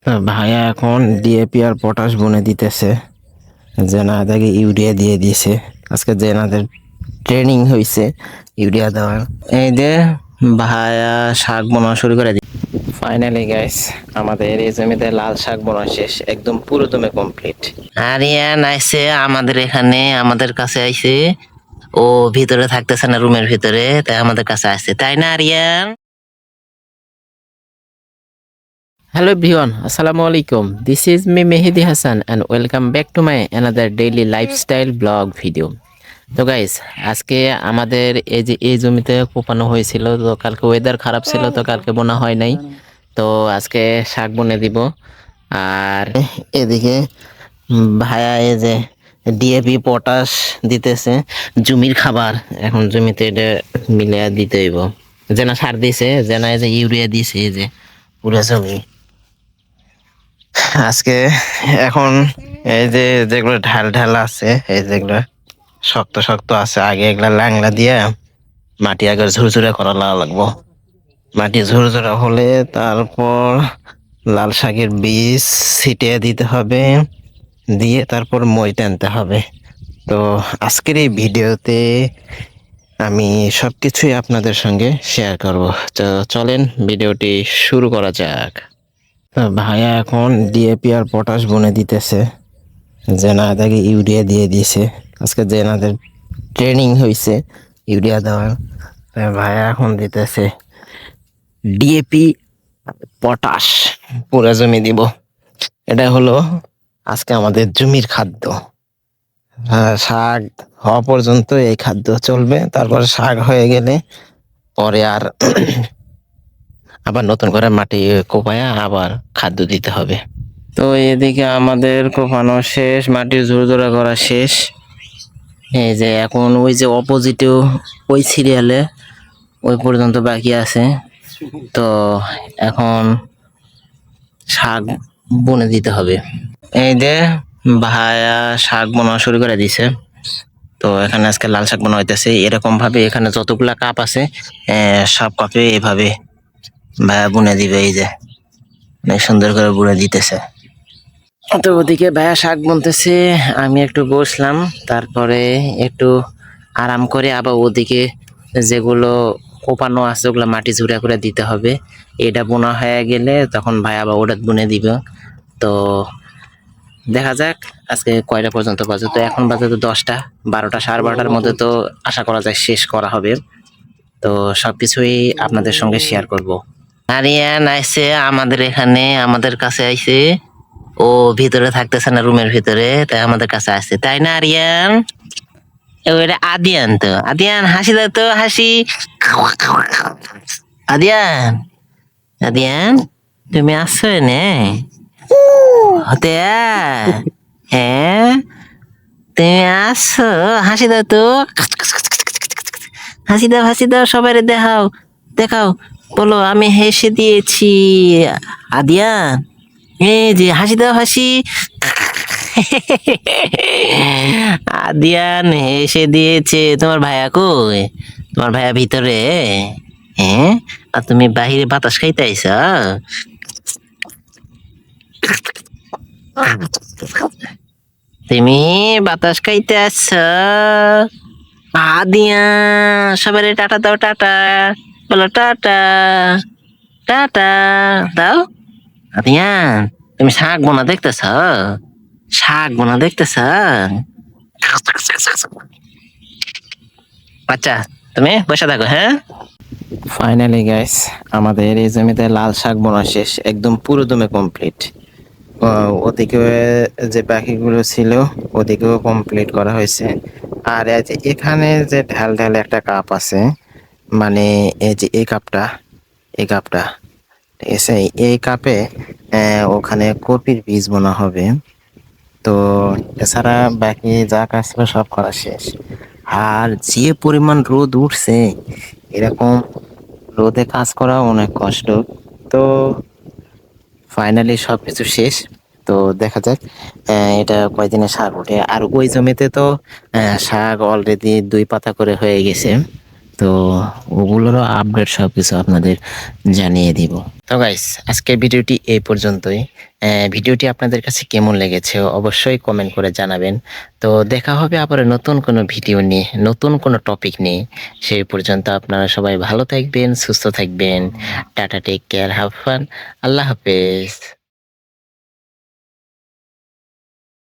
ভাইয়া এখন ডিএপি আর পটাশ বুনে দিতেছে। জেনাদাকে ইউরিয়া দিয়ে দিয়েছে। আজকে জেনাদের ট্রেনিং হয়েছে ইউরিয়া দেওয়ার। এই যে ভাইয়া শাক বোনা শুরু করে দিই। ফাইনালি গাইস, আমাদের এই জমিতে লাল শাক বোনা শেষ, একদম পুরো দমে কমপ্লিট। আরিয়ান আইছে আমাদের এখানে, আমাদের কাছে আইছে। ও ভিতরে থাকতেছে না, রুমের ভিতরে, তাই আমাদের কাছে আসছে, তাই না Aryan? Hello everyone, Assalamu alaikum. This is me Mehdi Hassan and welcome back to my another daily lifestyle blog video. তো গাইস, আজকে আমাদের এই জমিতে কোপানো হয়েছিল। তো কালকে ওয়েদার খারাপ ছিল, তো কালকে বোনা হয় নাই। তো আজকে শাক বুনে দিব। আর এদিকে ভাইয়া এই যে ডিএপি পটাশ দিতেছে, জমির খাবার। এখন জমিতে এটা মিলে দিতে হইব। যেনা সার দিছে, যেনা এই যে ইউরিয়া দিছে, এই যে পুরো জমি। আজকে এখন এই যে যেগুলো ঢাল ঢাল আছে, এই যেগুলো শক্ত শক্ত আছে, আগে এগুলা ল্যাংলা দিয়ে মাটি আগে ঝুরঝুরে করা লাগবো। মাটি ঝুরঝুরে হলে তারপর লাল শাকের বীজ ছিটিয়ে দিতে হবে, দিয়ে তারপর মই টানতে হবে। তো আজকের এই ভিডিওতে আমি সবকিছুই আপনাদের সঙ্গে শেয়ার করব। তো চলেন ভিডিওটি শুরু করা যাক। তো ভাইয়া এখন ডিএপি আর পটাশ বুনে দিতেছে। জেনাদাকে ইউরিয়া দিয়ে দিয়েছে। আজকে জেনাদের ট্রেনিং হয়েছে ইউরিয়া দেওয়ার। ভাইয়া এখন দিতেছে ডিএপি পটাশ, পুরো জমি দিব। এটা হলো আজকে আমাদের জমির খাদ্য। শাক হওয়া পর্যন্ত এই খাদ্য চলবে, তারপর শাক হয়ে গেলে পরে আর আবার নতুন করে মাটি কোপায়া আবার খাদ্য দিতে হবে। তো এদিকে আমাদের কোপানো শেষ, মাটি ঝুরঝুরা করা শেষ। এই যে এখন ওই যে অপোজিটেও ওই সিরিয়ালে ওই পর্যন্ত বাকি আছে। তো এখন শাক বুনে দিতে হবে। এই যে ভাইয়া শাক বোনা শুরু করে দিছে। তো এখানে আজকে লাল শাক বোনা হইতেছে। এরকম ভাবে এখানে যতগুলা কাপ আছে সব কাপে এভাবে ভাইয়া বুনে দিবে। এই যে অনেক সুন্দর করে বুনে দিতেছে। তো ওদিকে ভাইয়া শাক বুনতেছে, আমি একটু বসলাম, তারপরে একটু আরাম করে আবার ওদিকে যেগুলো কোপানো আছে ওগুলো মাটি ঝুড়া করে দিতে হবে। এটা বোনা হয়ে গেলে তখন ভাই আবার ওটা বুনে দিবে। তো দেখা যাক আজকে কয়টা পর্যন্ত বাজে। তো এখন বাজে তো 10টা, 12টা, 12:30টার মধ্যে তো আশা করা যায় শেষ করা হবে। তো সবকিছুই আপনাদের সঙ্গে শেয়ার করব। আরিয়ান আইছে আমাদের এখানে, আমাদের কাছে আইছে। ও ভিতরে থাকতেছে না, রুমের ভিতরে, তাই আমাদের কাছে আসছে, তাই না আরিয়ান? ওইটা আদিয়ান। তো আদিয়ান হাসি দাও তো, হাসি। আদিয়ান, আদিয়ান, তুমি আসছো নে হতে? হ্যাঁ, তুমি আসছো, হাসি দাও তো, হাসি দাও, হাসি দাও, সবাই দেখাও, দেখাও, বলো আমি হেসে দিয়েছি। আদিয়ান, এই যে হাসি দাও, হাসি। আদিয়ান হেসে দিয়েছে। তোমার ভাইয়া কই? তোমার ভাইয়া ভিতরে? হ্যাঁ, আর তুমি বাহিরে বাতাস খাইতে আইছ? তুমি বাতাস খাইতে আসছ? আদিয়ান, সবাই টাটা দাও, টাটা বলো, টাটা, টাটা দাও। আদিয়ান, তুমি শাক বোনা দেখতেছ? শাক বোনা দেখতেছ? আচ্ছা, তুমি বসে থাকো, হ্যাঁ। ফাইনালি গাইস, আমাদের এই জমিতে লাল শাক বোনা শেষ, একদম পুরো দমে কমপ্লিট। ওদিকে যে বাকিগুলো ছিল ওদিকেও কমপ্লিট করা হয়েছে। আর এই যে এখানে যে ঢাল ঢাল একটা কাপ আছে, মানে এই যে এই কাপটা, এই কাপটা, ঠিক আছে, এই কাপে ওখানে কপির বীজ বোনা হবে। তো এছাড়া বাকি যা কাজ ছিল সব করা শেষ। আর যে পরিমাণ রোদ উঠছে, এরকম রোদে কাজ করা অনেক কষ্ট। তো ফাইনালি সবকিছু শেষ। তো দেখা যাক এটা কয়দিনে শাক ওঠে। আর ওই জমিতে তো শাক অলরেডি 2 পাতা করে হয়ে গেছে। তো ওগুলোরও আপডেট সবকিছু আপনাদের জানিয়ে দিব। তো গাইস, আজকের ভিডিওটি এই পর্যন্তই। ভিডিওটি আপনাদের কাছে কেমন লেগেছে অবশ্যই কমেন্ট করে জানাবেন। তো দেখা হবে আবার নতুন কোনো ভিডিও নিয়ে, নতুন কোনো টপিক নিয়ে। সেই পর্যন্ত আপনারা সবাই ভালো থাকবেন, সুস্থ থাকবেন। Tata, take care, have fun. আল্লাহ হাফেজ।